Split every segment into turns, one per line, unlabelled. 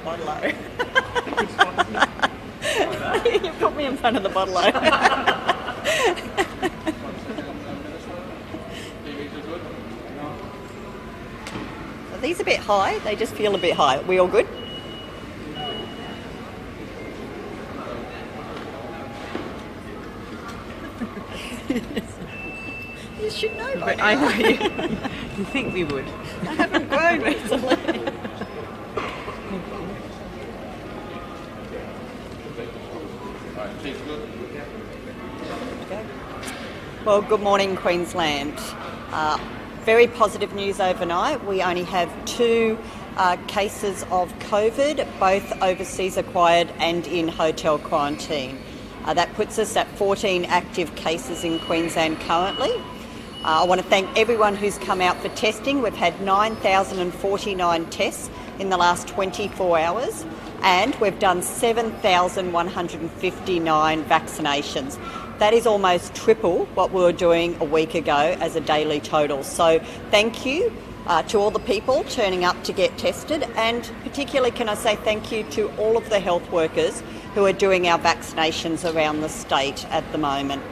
bottle-o. You put me in front of the bottle-o. Are these a bit high? They just feel a bit high. Are we all good? You should know by now.
I know you think we would.
I haven't grown recently. Well, good morning, Queensland. Very positive news overnight. We only have 2 cases of COVID, both overseas acquired and in hotel quarantine. That puts us at 14 active cases in Queensland currently. I want to thank everyone who's come out for testing. We've had 9,049 tests in the last 24 hours, and we've done 7,159 vaccinations. That is almost triple what we were doing a week ago as a daily total. So thank you to all the people turning up to get tested, and particularly can I say thank you to all of the health workers who are doing our vaccinations around the state at the moment.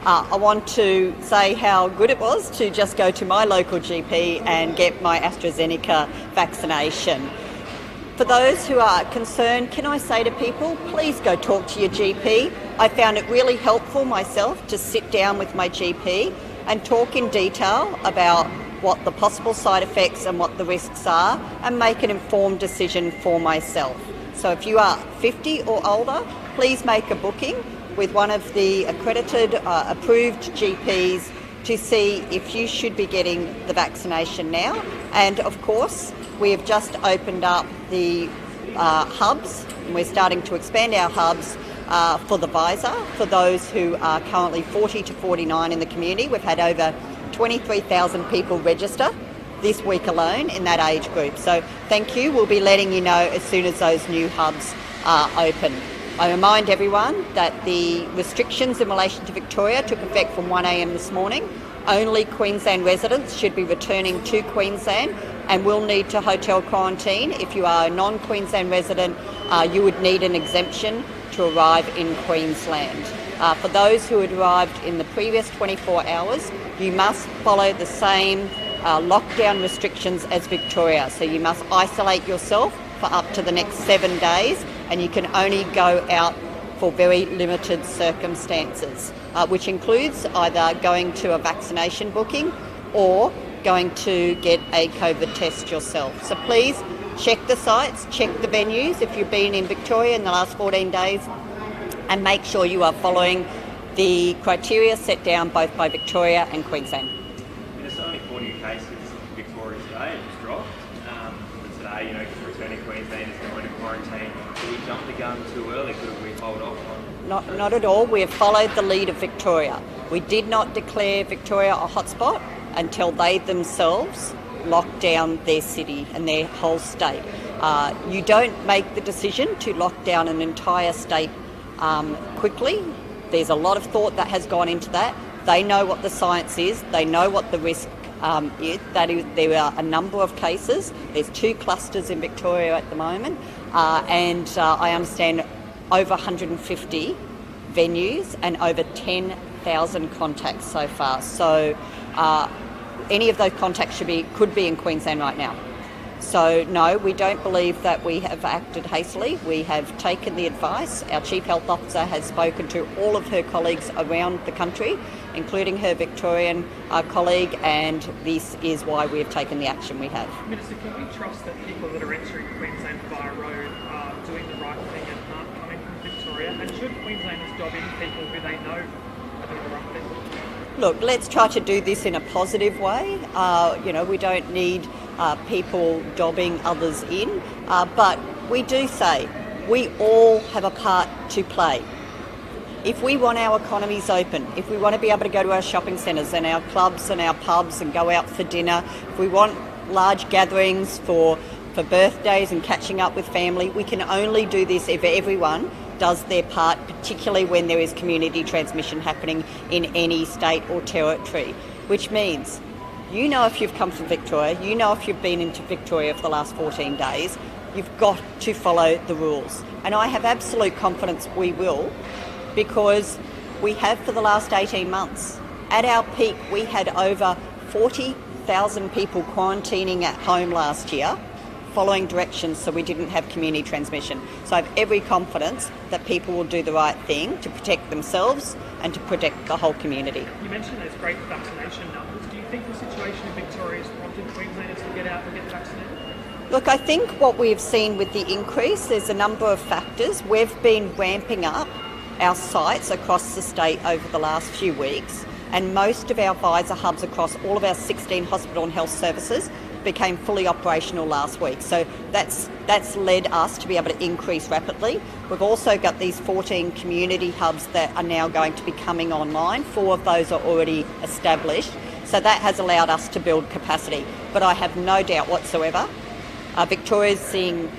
I want to say how good it was to just go to my local GP and get my AstraZeneca vaccination. For those who are concerned, can I say to people, please go talk to your GP. I found it really helpful myself to sit down with my GP and talk in detail about what the possible side effects and what the risks are, and make an informed decision for myself. So if you are 50 or older, please make a booking with one of the accredited, approved GPs to see if you should be getting the vaccination now. And of course, we have just opened up the hubs, and we're starting to expand our hubs for the Visor, for those who are currently 40 to 49 in the community. We've had over 23,000 people register this week alone in that age group. So thank you. We'll be letting you know as soon as those new hubs are open. I remind everyone that the restrictions in relation to Victoria took effect from 1 a.m. this morning. Only Queensland residents should be returning to Queensland and will need to hotel quarantine. If you are a non-Queensland resident, you would need an exemption to arrive in Queensland. For those who had arrived in the previous 24 hours, you must follow the same lockdown restrictions as Victoria. So you must isolate yourself for up to the next 7 days, and you can only go out for very limited circumstances, which includes either going to a vaccination booking or going to get a COVID test yourself. So please check the sites, check the venues if you've been in Victoria in the last 14 days, and make sure you are following the criteria set down both by Victoria and Queensland.
There's only 4 new cases in Victoria today. It just dropped. But today, returning Queenslanders going to quarantine. Did we jump the gun too early? Could we hold off on?
Not at all. We have followed the lead of Victoria. We did not declare Victoria a hotspot until they themselves locked down their city and their whole state. You don't make the decision to lock down an entire state quickly. There's a lot of thought that has gone into that. They know what the science is. They know what the risk is. There are a number of cases. There's 2 clusters in Victoria at the moment, and I understand over 150 venues and over 10,000 contacts so far. So any of those contacts could be in Queensland right now. So no, we don't believe that we have acted hastily. We have taken the advice. Our Chief Health Officer has spoken to all of her colleagues around the country, including her Victorian colleague, and this is why we have taken the action we have.
Minister, can we trust that people that are entering Queensland via road are doing the right thing and aren't coming from Victoria? And should Queenslanders dob in people who they know are doing the right thing?
Look, let's try to do this in a positive way. We don't need people dobbing others in, but we do say we all have a part to play. If we want our economies open, if we want to be able to go to our shopping centres and our clubs and our pubs and go out for dinner, if we want large gatherings for birthdays and catching up with family, we can only do this if everyone does their part, particularly when there is community transmission happening in any state or territory, which means if you've come from Victoria, if you've been into Victoria for the last 14 days, You've got to follow the rules. And I have absolute confidence we will, because we have for the last 18 months. At our peak, we had over 40,000 people quarantining at home last year, following directions so we didn't have community transmission. So I have every confidence that people will do the right thing to protect themselves and to protect the whole community.
You mentioned there's great vaccination numbers. Do you think the situation in Victoria has prompted Queenslanders to get out and get vaccinated?
Look, I think what we've seen with the increase, there's a number of factors. We've been ramping up our sites across the state over the last few weeks, and most of our visor hubs across all of our 16 hospital and health services became fully operational last week. So that's led us to be able to increase rapidly. We've also got these 14 community hubs that are now going to be coming online. 4 of those are already established. So that has allowed us to build capacity. But I have no doubt whatsoever, Victoria's seeing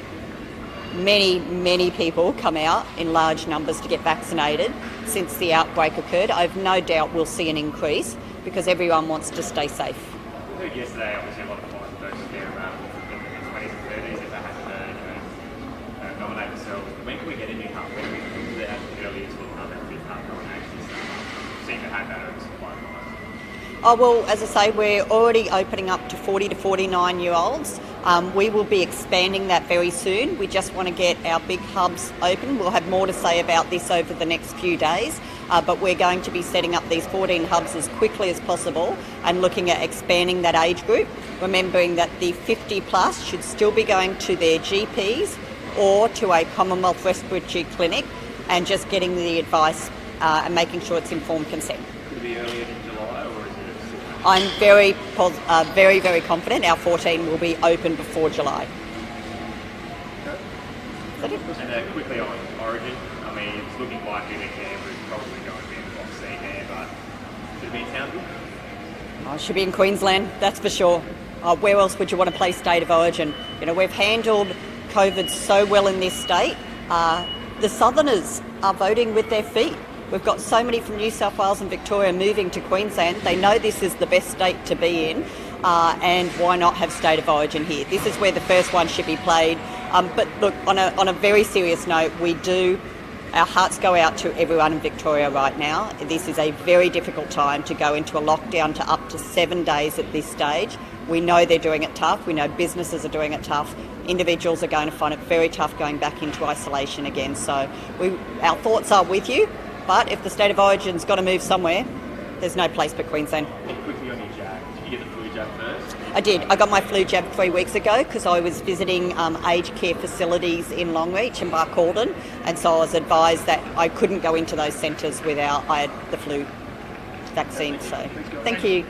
many people come out in large numbers to get vaccinated since the outbreak occurred. I have no doubt we'll see an increase because everyone wants to stay safe.
We heard yesterday, obviously, a lot of flights don't get around in the 20s and 30s if they had to nominate themselves. When can we get a new hub? When can we do that earlier to hub and fifth hub and actually seem to have that oversupply?
Oh, well, as I say, we're already opening up to 40 to 49-year-olds. We will be expanding that very soon. We just want to get our big hubs open. We'll have more to say about this over the next few days, but we're going to be setting up these 14 hubs as quickly as possible and looking at expanding that age group, remembering that the 50 plus should still be going to their GPs or to a Commonwealth Respiratory Clinic and just getting the advice and making sure it's informed consent.
Could it be earlier than July, or is it?
I'm very confident our 14 will be open before July. Is that it?
And quickly on Origin, I mean, it's looking likely that Canberra's probably going to be in the box seat there, but should it be in Townsville?
Oh, it should be in Queensland, that's for sure. Where else would you want to play State of Origin? You know, we've handled COVID so well in this state. The Southerners are voting with their feet. We've got so many from New South Wales and Victoria moving to Queensland. They know this is the best state to be in, and why not have State of Origin here? This is where the first one should be played. But look, on a very serious note, our hearts go out to everyone in Victoria right now. This is a very difficult time to go into a lockdown to up to 7 days at this stage. We know they're doing it tough. We know businesses are doing it tough. Individuals are going to find it very tough going back into isolation again. So our thoughts are with you. But if the State of Origin's got to move somewhere, there's no place but Queensland.
And quickly on your jab, did you get the flu jab first?
I did. I got my flu jab 3 weeks ago because I was visiting aged care facilities in Longreach and Barcaldine, and so I was advised that I couldn't go into those centres without I had the flu vaccine. So thank you.